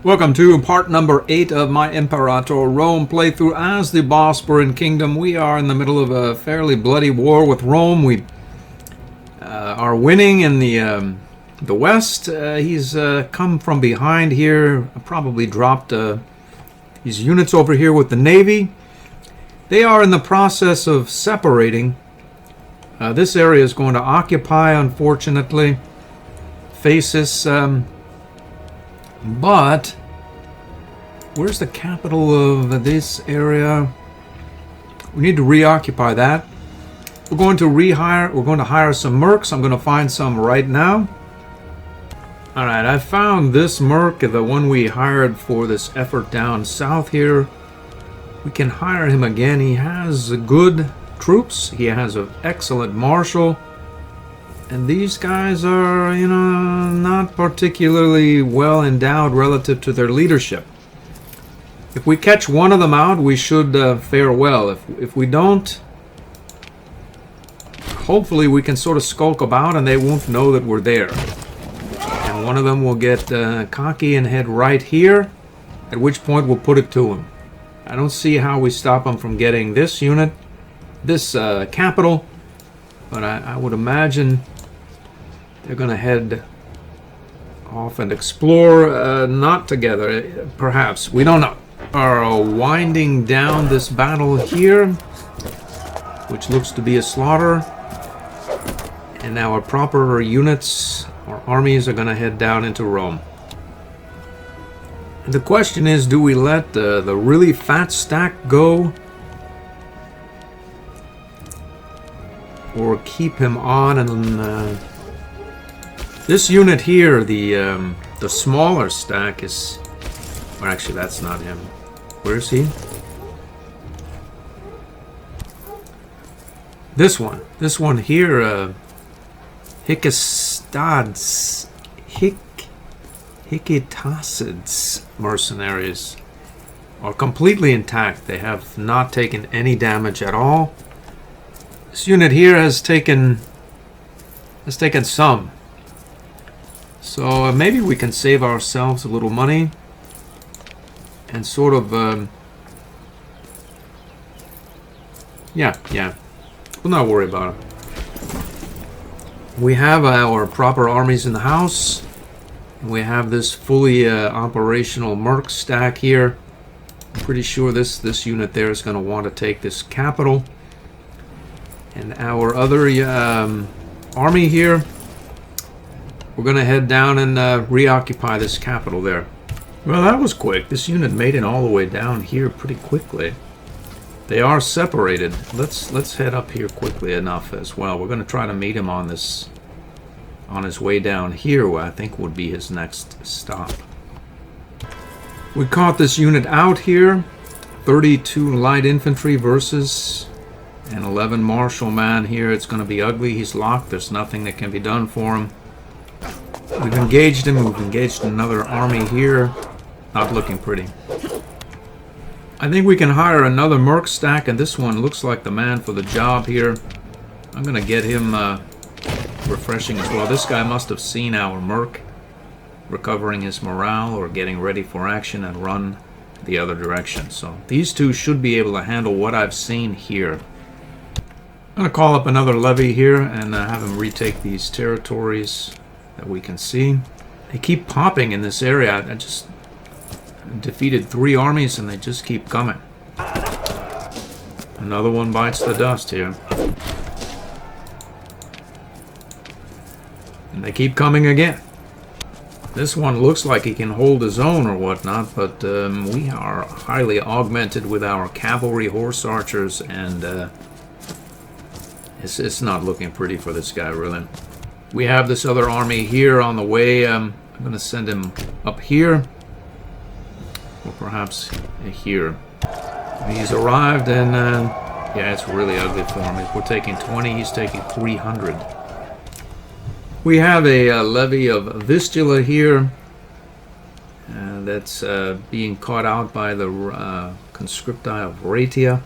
Welcome to part number 8 of my Imperator Rome playthrough as the Bosporan Kingdom. We are in the middle of a fairly bloody war with Rome. We are winning in the west. He's come from behind here, probably dropped his units over here with the Navy. They are in the process of separating. This area is going to occupy, unfortunately, Phasis. But where's the capital of this area? We need to reoccupy that. We're going to hire some mercs. I'm going to find some right now. Alright, I found this merc, the one we hired for this effort down south here. We can hire him again. He has good troops. He has an excellent marshal. And these guys are, not particularly well endowed relative to their leadership. If we catch one of them out, we should fare well. If we don't, hopefully we can sort of skulk about and they won't know that we're there. And one of them will get cocky and head right here, at which point we'll put it to him. I don't see how we stop him from getting this unit, this capital, but I would imagine they're going to head off and explore, not together, perhaps. We don't know. Are winding down this battle here, which looks to be a slaughter. And now our proper units, our armies, are going to head down into Rome. And the question is, do we let the really fat stack go? Or keep him on and... this unit here, the smaller stack is... Well, actually, that's not him. Where is he? This one. This one here, Hikitacids mercenaries are completely intact. They have not taken any damage at all. This unit here has taken some. So maybe we can save ourselves a little money and sort of, yeah, we'll not worry about it. We have our proper armies in the house. We have this fully operational merc stack here. I'm pretty sure this unit there is going to want to take this capital. And our other army here, we're going to head down and reoccupy this capital there. Well, that was quick. This unit made it all the way down here pretty quickly. They are separated. Let's head up here quickly enough as well. We're going to try to meet him on his way down here, where I think would be his next stop. We caught this unit out here. 32 light infantry versus an 11 martial man here. It's going to be ugly. He's locked. There's nothing that can be done for him. We've engaged him. We've engaged another army here. Not looking pretty. I think we can hire another merc stack, and this one looks like the man for the job here. I'm going to get him refreshing as well. This guy must have seen our merc recovering his morale or getting ready for action and run the other direction. So these two should be able to handle what I've seen here. I'm going to call up another levy here and have him retake these territories that we can see. They keep popping in this area. I just defeated 3 armies and they just keep coming. Another one bites the dust here. And they keep coming again. This one looks like he can hold his own or whatnot, but we are highly augmented with our cavalry, horse archers, and it's not looking pretty for this guy, really. We have this other army here on the way. I'm going to send him up here. Or perhaps here. He's arrived and, yeah, it's really ugly for him. If we're taking 20, he's taking 300. We have a levy of Vistula here. That's being caught out by the conscripti of Raetia.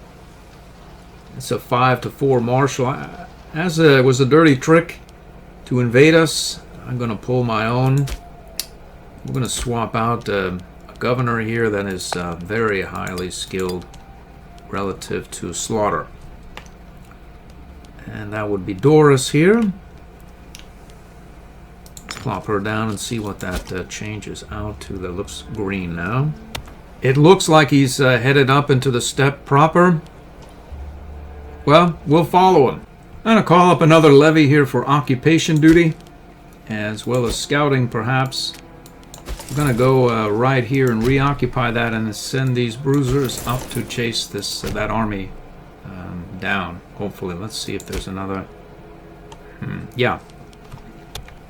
It's a 5-4 marshal. As it was a dirty trick to invade us, I'm going to pull my own. We're going to swap out a a governor here that is very highly skilled relative to slaughter. And that would be Doris here. Let's plop her down and see what that changes out to. That looks green now. It looks like he's headed up into the steppe proper. Well, we'll follow him. I'm going to call up another levy here for occupation duty, as well as scouting perhaps. We're going to go right here and reoccupy that and send these bruisers up to chase that army down. Hopefully, let's see if there's another. Yeah.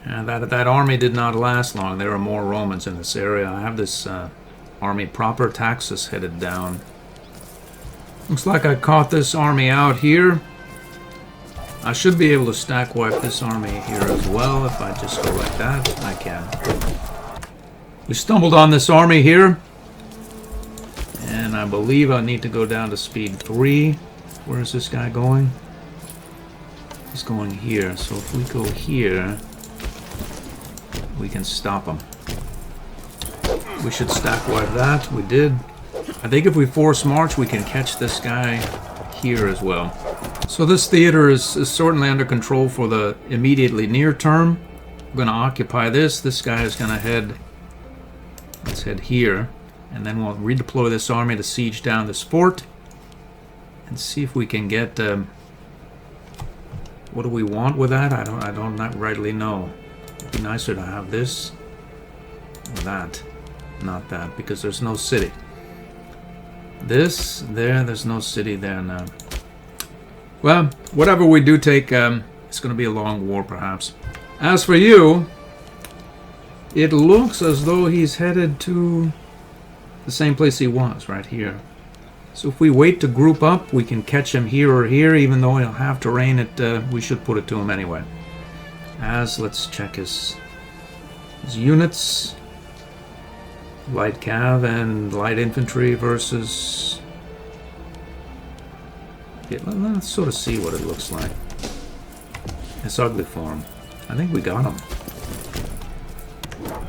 And that army did not last long. There are more Romans in this area. I have this army proper, Taxus, headed down. Looks like I caught this army out here. I should be able to stack wipe this army here as well if I just go like that. I can. We stumbled on this army here. And I believe I need to go down to speed 3. Where is this guy going? He's going here. So if we go here, we can stop him. We should stack wipe that. We did. I think if we force march, we can catch this guy here as well. So this theater is certainly under control for the immediately near term. We're going to occupy this. This guy is going to head... Let's head here. And then we'll redeploy this army to siege down this fort. And see if we can get... what do we want with that? I don't not rightly know. It'd be nicer to have this. Or that. Not that, because there's no city. This, there's no city there now. Well, whatever we do take, it's going to be a long war, perhaps. As for you, it looks as though he's headed to the same place he was, right here. So if we wait to group up, we can catch him here or here, even though he'll have terrain. We should put it to him anyway. Let's check his units. Light cav and light infantry versus... Yeah, let's sort of see what it looks like. It's ugly for him. I think we got him.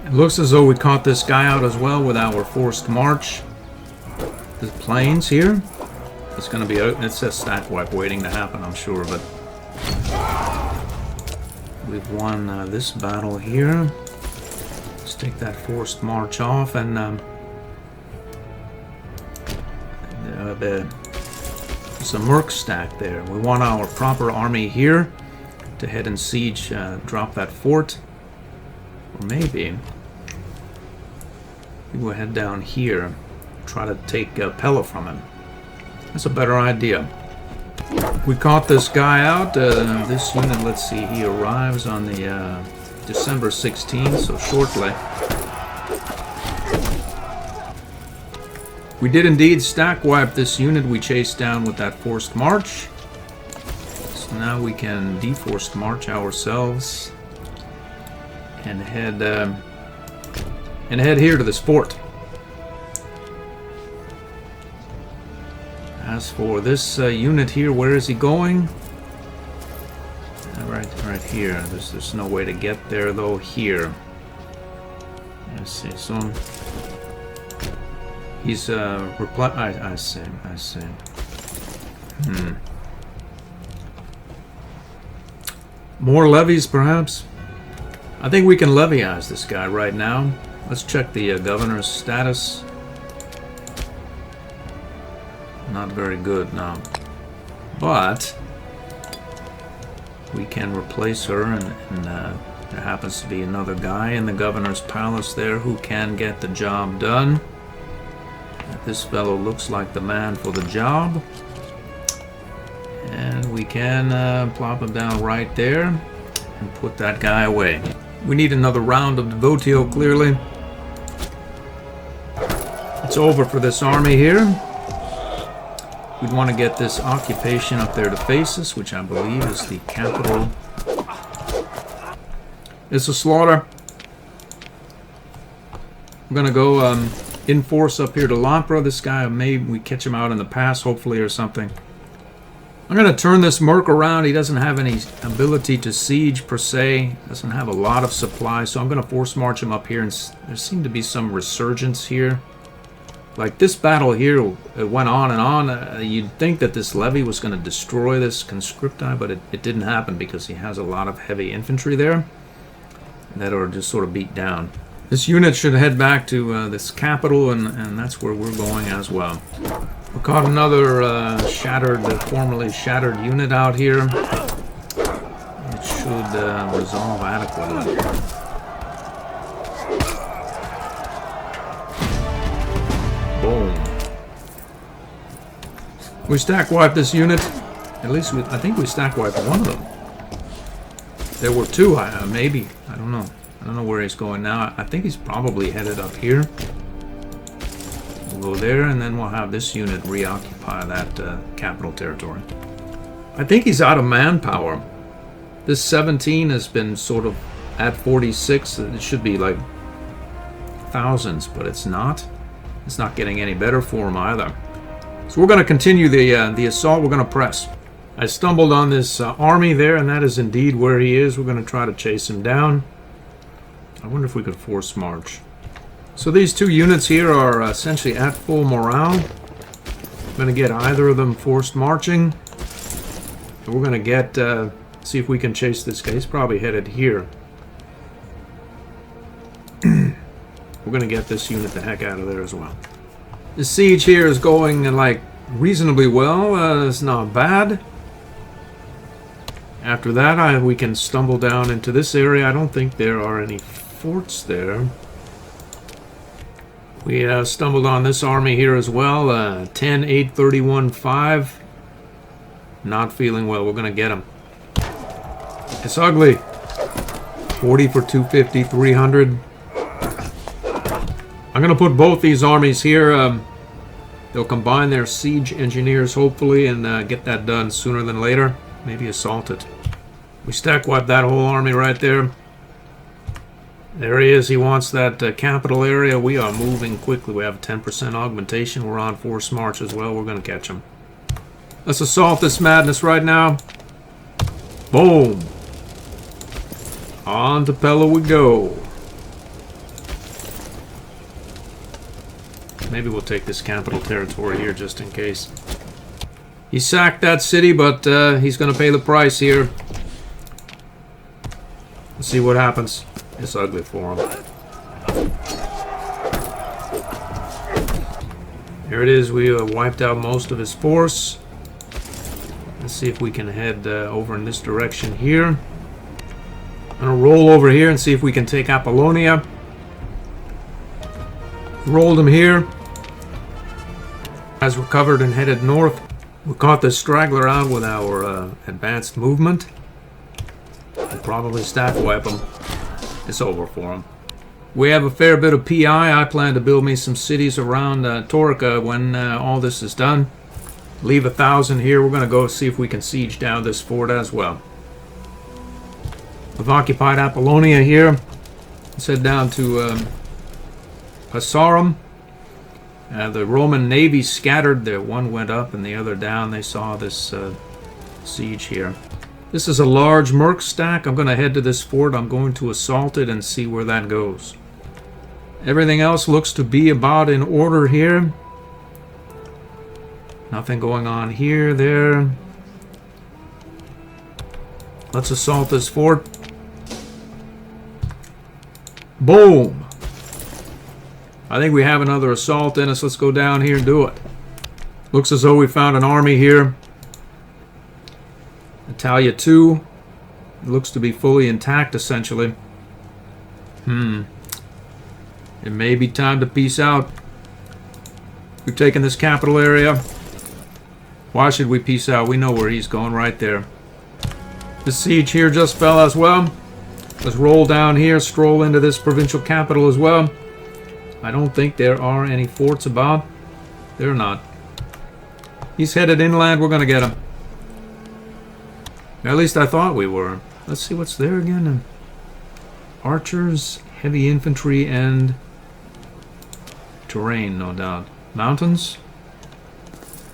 It looks as though we caught this guy out as well with our forced march. The plains here. It's going to be out. It's a stack wipe waiting to happen, I'm sure, but... We've won this battle here. Let's take that forced march off, and there's a merc stack there. We want our proper army here to head and siege, drop that fort. Or maybe we'll head down here, try to take Pella from him. That's a better idea. We caught this guy out. This unit, let's see, he arrives on the December 16th, so shortly. We did indeed stack wipe this unit we chased down with that forced march. So now we can de-forced march ourselves and head here to this fort. As for this unit here, where is he going? Right here. There's no way to get there though. Here. Let's see. So he's I see. More levies, perhaps. I think we can levyize this guy right now. Let's check the governor's status. Not very good now, but we can replace her, and there happens to be another guy in the governor's palace there who can get the job done. This fellow looks like the man for the job, and we can plop him down right there and put that guy away. We need another round of devotio, clearly. It's over for this army here. We'd want to get this occupation up there to Phasis, which I believe is the capital. It's a slaughter. I'm going to go in force up here to Lampra. This guy, maybe we catch him out in the pass, hopefully, or something. I'm going to turn this merc around. He doesn't have any ability to siege per se. Doesn't have a lot of supply, so I'm going to force march him up here. And there seemed to be some resurgence here. Like this battle here, it went on and on. You'd think that this levy was going to destroy this conscripti, but it didn't happen because he has a lot of heavy infantry there that are just sort of beat down. This unit should head back to this capital, and that's where we're going as well. We caught another formerly shattered unit out here. It should resolve adequately. Boom. We stack wiped this unit. At least I think we stack wiped one of them. There were two, maybe. I don't know. I don't know where he's going now. I think he's probably headed up here. We'll go there, and then we'll have this unit reoccupy that capital territory. I think he's out of manpower. This 17 has been sort of at 46. It should be like thousands, but it's not. It's not getting any better for him either. So we're going to continue the assault. We're going to press. I stumbled on this army there, and that is indeed where he is. We're going to try to chase him down. I wonder if we could force march. So these two units here are essentially at full morale. I'm going to get either of them forced marching. And we're going to get, see if we can chase this guy. He's probably headed here. We're going to get this unit the heck out of there as well. The siege here is going like reasonably well. It's not bad. After that, we can stumble down into this area. I don't think there are any forts there. We stumbled on this army here as well. 10, 8, 31, 5. Not feeling well. We're going to get him. It's ugly. 40 for 250, 300. I'm going to put both these armies here. They'll combine their siege engineers, hopefully, and get that done sooner than later. Maybe assault it. We stack wipe that whole army right there. There he is. He wants that capital area. We are moving quickly. We have 10% augmentation. We're on force march as well. We're going to catch him. Let's assault this madness right now. Boom. On to Pella we go. Maybe we'll take this capital territory here just in case. He sacked that city, but he's going to pay the price here. Let's see what happens. It's ugly for him. There it is. We wiped out most of his force. Let's see if we can head over in this direction here. I'm going to roll over here and see if we can take Apollonia. Rolled him here. Has recovered and headed north. We caught the straggler out with our advanced movement. We'll probably stack wipe him. It's over for him. We have a fair bit of PI. I plan to build me some cities around Torca when all this is done. Leave 1,000 here. We're going to go see if we can siege down this fort as well. We've occupied Apollonia here. Let's head down to Passarum. The Roman navy scattered. One went up and the other down. They saw this siege here. This is a large merc stack. I'm going to head to this fort. I'm going to assault it and see where that goes. Everything else looks to be about in order here. Nothing going on here, there. Let's assault this fort. Boom! I think we have another assault in us. Let's go down here and do it. Looks as though we found an army here. Italia 2. It looks to be fully intact, essentially. It may be time to peace out. We've taken this capital area. Why should we peace out? We know where he's going, right there. The siege here just fell as well. Let's roll down here, stroll into this provincial capital as well. I don't think there are any forts about. They're not. He's headed inland. We're going to get him. At least I thought we were. Let's see what's there again. Archers, heavy infantry, and terrain, no doubt. Mountains?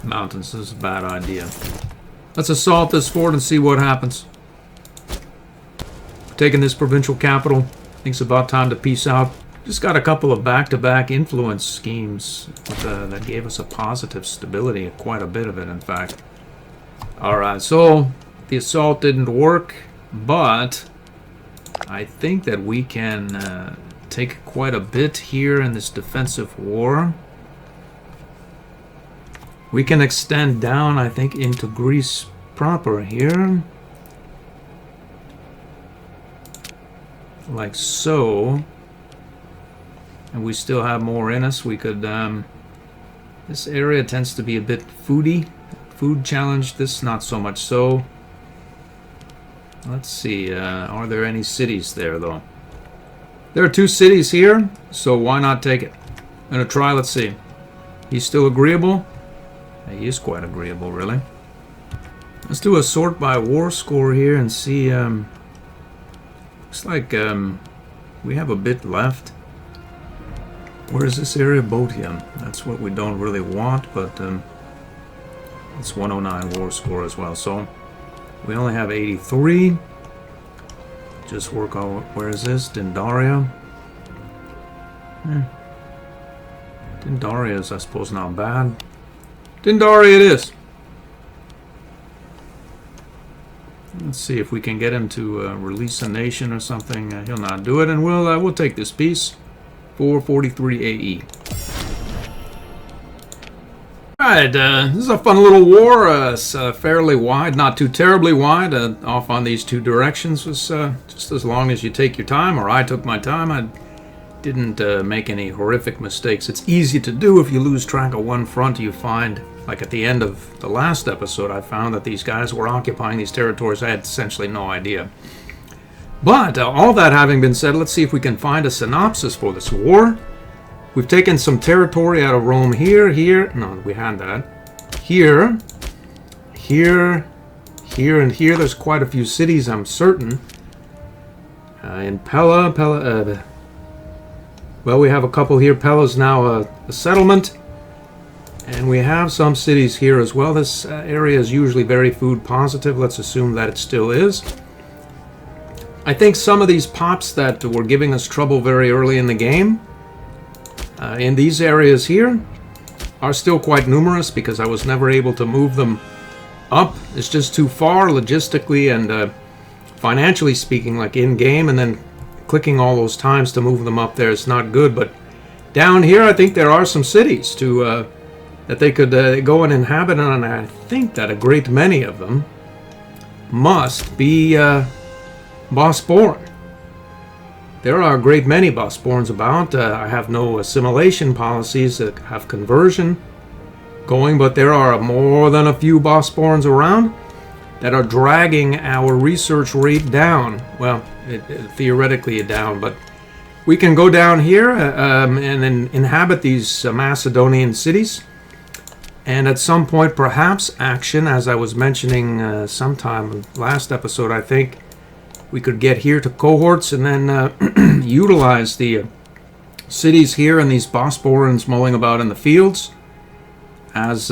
Mountains, this is a bad idea. Let's assault this fort and see what happens. Taking this provincial capital. I think it's about time to peace out. Just got a couple of back-to-back influence schemes that gave us a positive stability, quite a bit of it, in fact. Alright, so the assault didn't work, but I think that we can take quite a bit here in this defensive war. We can extend down, I think, into Greece proper here. Like so. And we still have more in us. We could... this area tends to be a bit foodie. Food challenged. This not so much so. Let's see. Are there any cities there, though? There are 2 cities here, so why not take it? I'm going to try. Let's see. He's still agreeable? He is quite agreeable, really. Let's do a sort by war score here and see. Looks like we have a bit left. Where is this area? Botium. That's what we don't really want, but it's 109 war score as well. So we only have 83. Just work on, where is this? Dindaria. Dindaria is, I suppose, not bad. Dindaria it is. Let's see if we can get him to release a nation or something. He'll not do it, and we'll take this piece for 43 AE. Alright, this is a fun little war. It's fairly wide, not too terribly wide. Off on these 2 directions was just as long as you take your time, or I took my time. I didn't make any horrific mistakes. It's easy to do if you lose track of one front. You find, like at the end of the last episode, I found that these guys were occupying these territories. I had essentially no idea. But all that having been said, let's see if we can find a synopsis for this war. We've taken some territory out of Rome here. No, we had that. Here, and here. There's quite a few cities, I'm certain. In Pella, well, we have a couple here. Pella's now a settlement. And we have some cities here as well. This area is usually very food positive. Let's assume that it still is. I think some of these pops that were giving us trouble very early in the game, in these areas here, are still quite numerous because I was never able to move them up. It's just too far logistically and financially speaking, like in-game, and then clicking all those times to move them up there is not good. But down here, I think there are some cities to that they could go and inhabit, and I think that a great many of them must be Bosporan. There are a great many Bosporans about. I have no assimilation policies that have conversion going, but there are more than a few Bosporans around that are dragging our research rate down. Well, theoretically down, but we can go down here and then inhabit these Macedonian cities. And at some point, perhaps action, as I was mentioning sometime last episode, I think, we could get here to cohorts and then utilize the cities here and these Bosporans mulling about in the fields as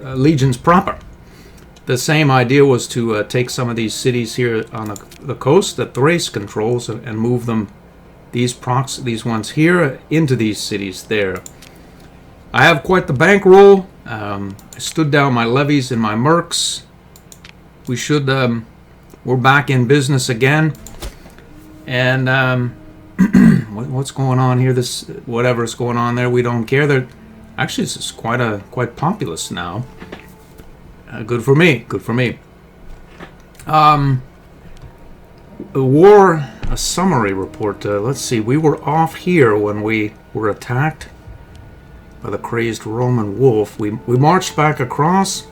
legions proper. The same idea was to take some of these cities here on the coast that Thrace controls and move them, these ones here, into these cities there. I have quite the bankroll. I stood down my levies and my mercs. We should... we're back in business again, and what's going on here? This whatever's going on there, we don't care. Actually, this is quite populous now. Good for me. Good for me. A summary report. Let's see. We were off here when we were attacked by the crazed Roman wolf. We marched back across.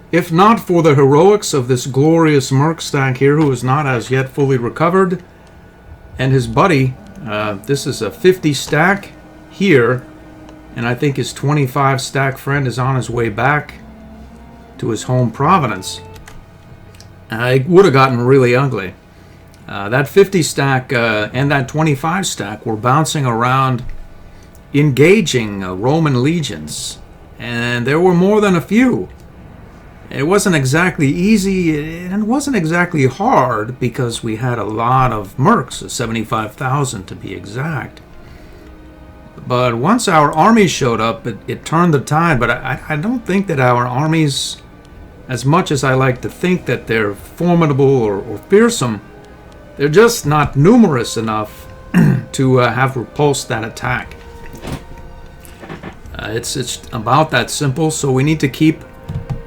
If not for the heroics of this glorious merc stack here, who is not as yet fully recovered, and his buddy, this is a 50 stack here, and I think his 25 stack friend is on his way back to his home province. It would have gotten really ugly. That 50 stack and that 25 stack were bouncing around, engaging Roman legions, and there were more than a few. It wasn't exactly easy, and it wasn't exactly hard because we had a lot of mercs, 75,000 to be exact. But once our army showed up, it turned the tide. But I don't think that our armies, as much as I like to think that they're formidable or fearsome, they're just not numerous enough to have repulsed that attack. It's about that simple, so we need to keep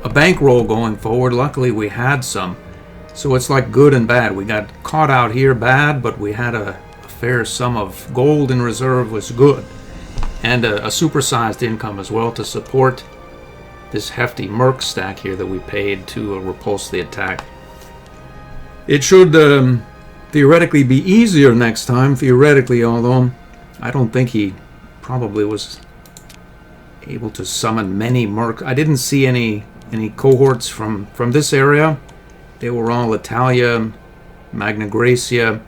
a bankroll going forward. Luckily we had some, so it's like good and bad. We got caught out here bad, but we had a fair sum of gold in reserve, was good, and a supersized income as well to support this hefty merc stack here that we paid to repulse the attack. It should theoretically be easier next time, theoretically, although I don't think he probably was able to summon many mercs. I didn't see any cohorts from this area. They were all Italia, Magna Graecia,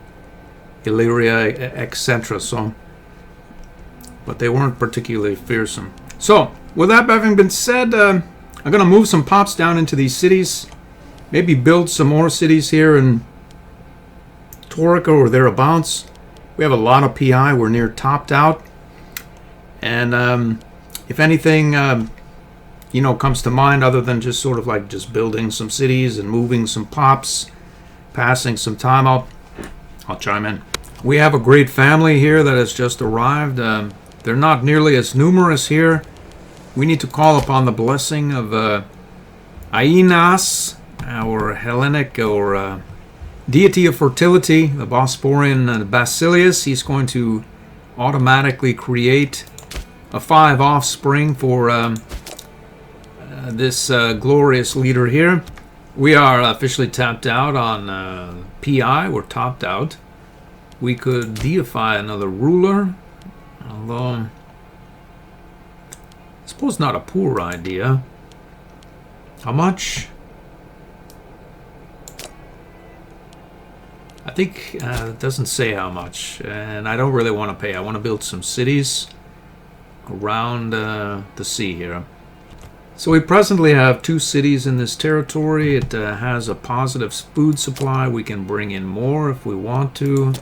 Illyria, etc. So, but they weren't particularly fearsome. So, with that having been said, I'm going to move some pops down into these cities. Maybe build some more cities here in Torica or thereabouts. We have a lot of PI. We're near topped out. And if anything, comes to mind other than just sort of like just building some cities and moving some pops, passing some time, I'll chime in. We have a great family here that has just arrived. They're not nearly as numerous here. We need to call upon the blessing of Aenas, our Hellenic or deity of fertility, the Bosporan Basilius. He's going to automatically create a 5 offspring for this glorious leader here. We are officially tapped out on PI. We're topped out. We could deify another ruler, although I suppose not a poor idea. How much? I think it doesn't say how much, and I don't really want to pay. I want to build some cities around the sea here. So we presently have 2 cities in this territory. It has a positive food supply. We can bring in more if we want to.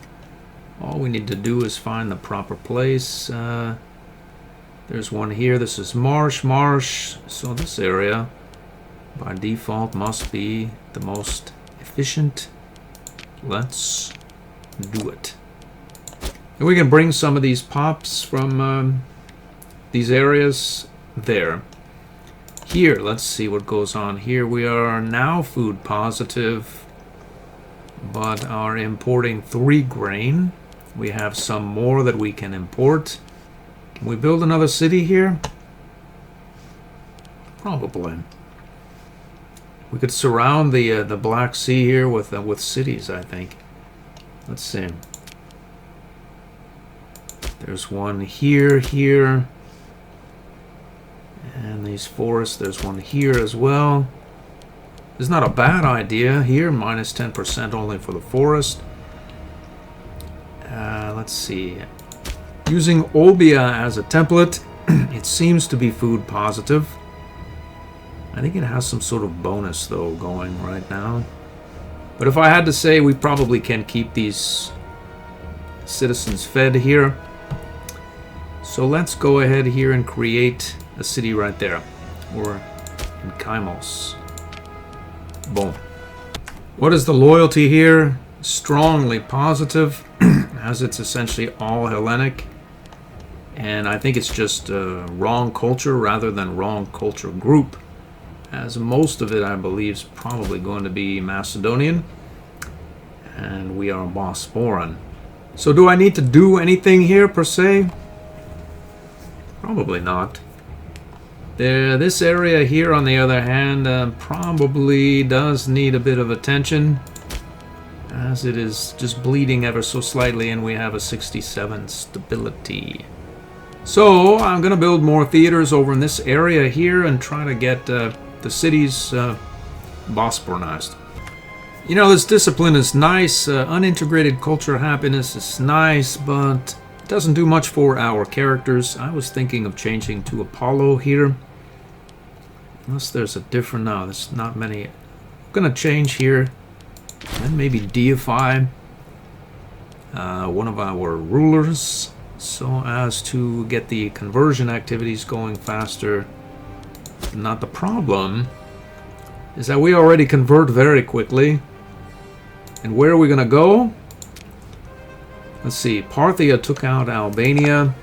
All we need to do is find the proper place. There's one here. This is marsh. So this area by default must be the most efficient. Let's do it. And we can bring some of these pops from these areas there. Here, let's see what goes on here. We are now food positive, but are importing 3 grain. We have some more that we can import. Can we build another city here? Probably. We could surround the Black Sea here with cities, I think. Let's see. There's one here. And these forests, there's one here as well. It's not a bad idea here, minus 10% only for the forest. Let's see. Using Olbia as a template, it seems to be food positive. I think it has some sort of bonus though going right now. But if I had to say, we probably can keep these citizens fed here. So let's go ahead here and create a city right there, or in Kymos. Boom. What is the loyalty here? Strongly positive, as it's essentially all Hellenic. And I think it's just wrong culture rather than wrong culture group, as most of it, I believe, is probably going to be Macedonian. And we are Bosporan. So do I need to do anything here per se? Probably not. This area here, on the other hand, probably does need a bit of attention, as it is just bleeding ever so slightly, and we have a 67 stability. So I'm going to build more theaters over in this area here and try to get the cities Bosporanized. You know, this discipline is nice. Unintegrated culture happiness is nice, but it doesn't do much for our characters. I was thinking of changing to Apollo here. Unless there's a different... No, there's not many. I'm going to change here. And maybe deify one of our rulers, so as to get the conversion activities going faster. Not the problem is that we already convert very quickly. And where are we going to go? Let's see. Parthia took out Albania.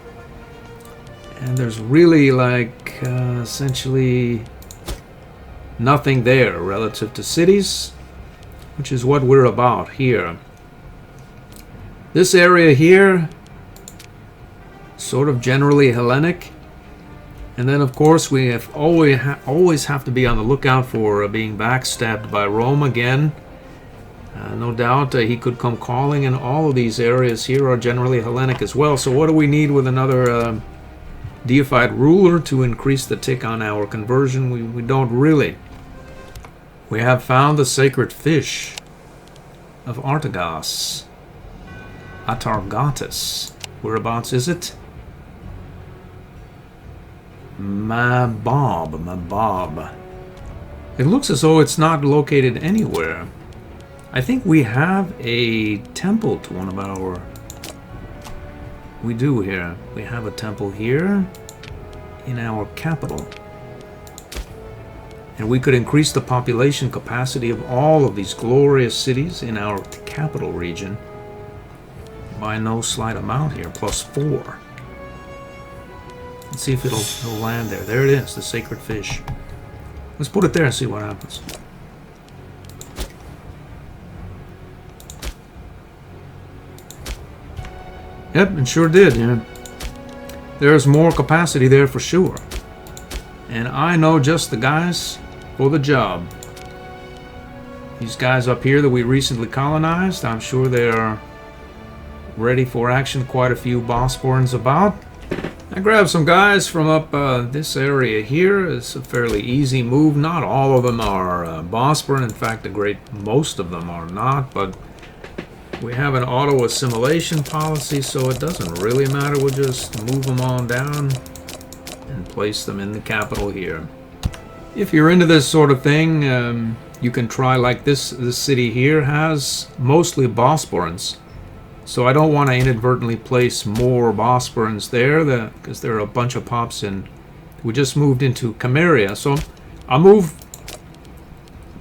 And there's really like essentially nothing there relative to cities, which is what we're about here. This area here, sort of generally Hellenic. And then, of course, we have always have to be on the lookout for being backstabbed by Rome again. No doubt he could come calling, and all of these areas here are generally Hellenic as well. So what do we need with another deified ruler to increase the tick on our conversion? We don't really. We have found the sacred fish of Artagas. Atargatus. Whereabouts is it? Mabab. It looks as though it's not located anywhere. I think we have a temple to one of our... We do here. We have a temple here in our capital. And we could increase the population capacity of all of these glorious cities in our capital region by no slight amount here, +4. Let's see if it'll land there. There it is, the sacred fish. Let's put it there and see what happens. Yep, it sure did. Yeah. There's more capacity there for sure. And I know just the guys for the job. These guys up here that we recently colonized, I'm sure they are ready for action. Quite a few Bosporans about. I grabbed some guys from up this area here. It's a fairly easy move. Not all of them are Bosporan. In fact, most of them are not. But we have an auto assimilation policy, so it doesn't really matter. We'll just move them on down and place them in the capital here. If you're into this sort of thing, you can try like this. This city here has mostly Bosporans. So I don't want to inadvertently place more Bosporans there, because there are a bunch of pops in. We just moved into Cameria, so I'll move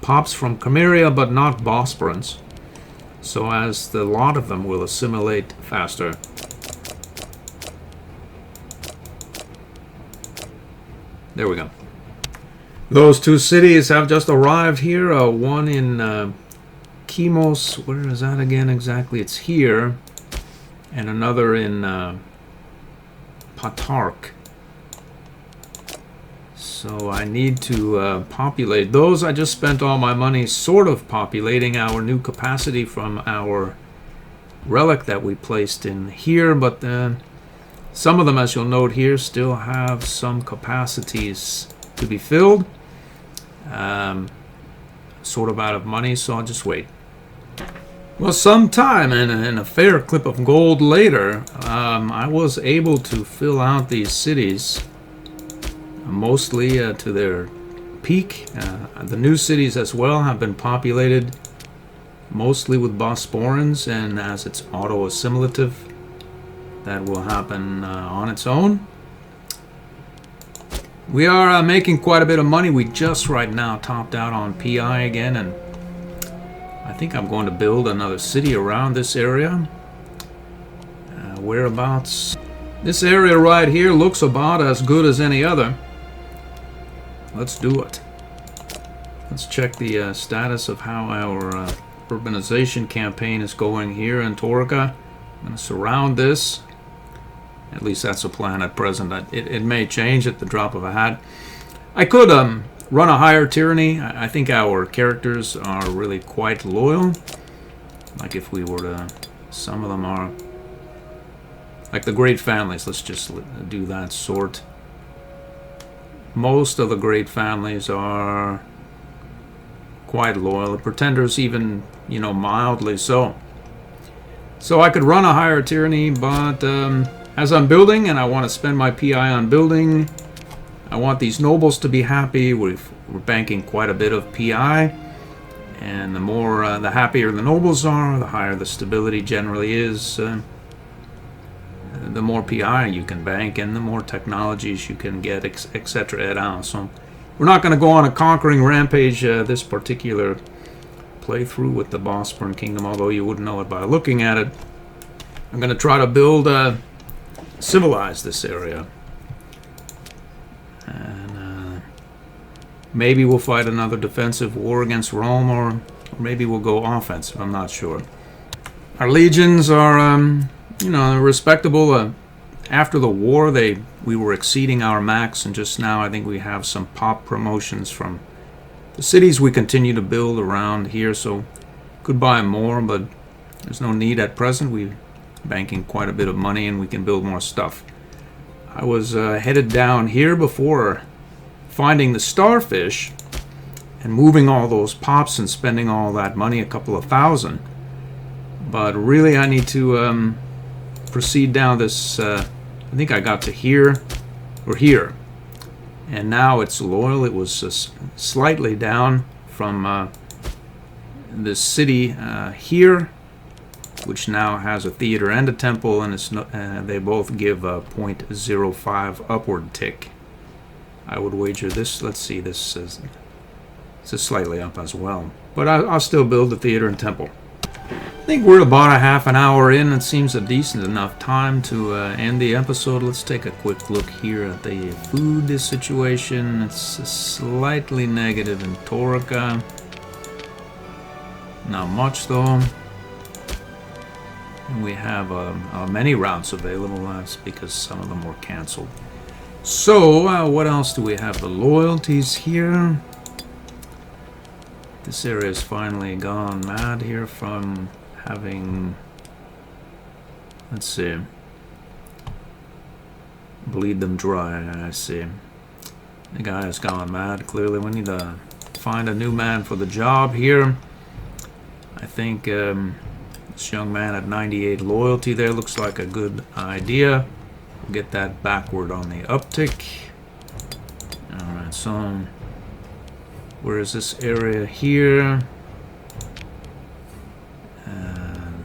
pops from Cameria, but not Bosporans, so as the lot of them will assimilate faster. There we go. Those two cities have just arrived here. One in Chemos, where is that again exactly? It's here. And another in Patark. So I need to populate those. I just spent all my money sort of populating our new capacity from our relic that we placed in here. But some of them, as you'll note here, still have some capacities to be filled. Sort of out of money, so I'll just wait. Well, sometime in a fair clip of gold later, I was able to fill out these cities, mostly to their peak. The new cities as well have been populated mostly with Bosporans, and as it's auto-assimilative, that will happen on its own. We are making quite a bit of money. We just right now topped out on PI again, and I think I'm going to build another city around this area. Whereabouts? This area right here looks about as good as any other. Let's do it. Let's check the status of how our urbanization campaign is going here in Torca. I'm going to surround this. At least that's a plan at present. It may change at the drop of a hat. I could run a higher tyranny. I think our characters are really quite loyal. Like if we were to... Some of them are. Like the great families. Let's just do that sort. Most of the great families are quite loyal. The pretenders even, you know, mildly so. So I could run a higher tyranny, but as I'm building, and I want to spend my PI on building, I want these nobles to be happy. We've we're banking quite a bit of PI, and the happier the nobles are, the higher the stability generally is. The more PI you can bank, and the more technologies you can get, etc. et al. So we're not going to go on a conquering rampage this particular playthrough with the Bosporan Kingdom, although you wouldn't know it by looking at it. I'm going to try to build, civilize this area. And maybe we'll fight another defensive war against Rome, or maybe we'll go offensive. I'm not sure. Our legions are, respectable. After the war, we were exceeding our max, and just now I think we have some pop promotions from the cities we continue to build around here, so could buy more, but there's no need at present. We're banking quite a bit of money, and we can build more stuff. I was headed down here before finding the starfish and moving all those pops and spending all that money, a couple of thousand. But really, I need to proceed down this. I think I got to here or here. And now it's loyal. It was slightly down from the city here, which now has a theater and a temple, and they both give a 0.05 upward tick. I would wager this. Let's see, this is slightly up as well. But I'll still build the theater and temple. I think we're about a half an hour in. It seems a decent enough time to end the episode. Let's take a quick look here at the food situation. It's slightly negative in Torica. Not much though. And we have many routes available. That's because some of them were canceled. So what else do we have? The loyalties here. This area has finally gone mad here from having, let's see, bleed them dry. I see. The guy has gone mad. Clearly we need to find a new man for the job here. I think this young man at 98 loyalty there looks like a good idea. We'll get that backward on the uptick. Alright, so where is this area here?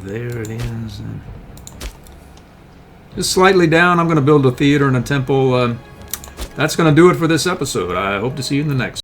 There it is. Just slightly down. I'm going to build a theater and a temple. That's going to do it for this episode. I hope to see you in the next.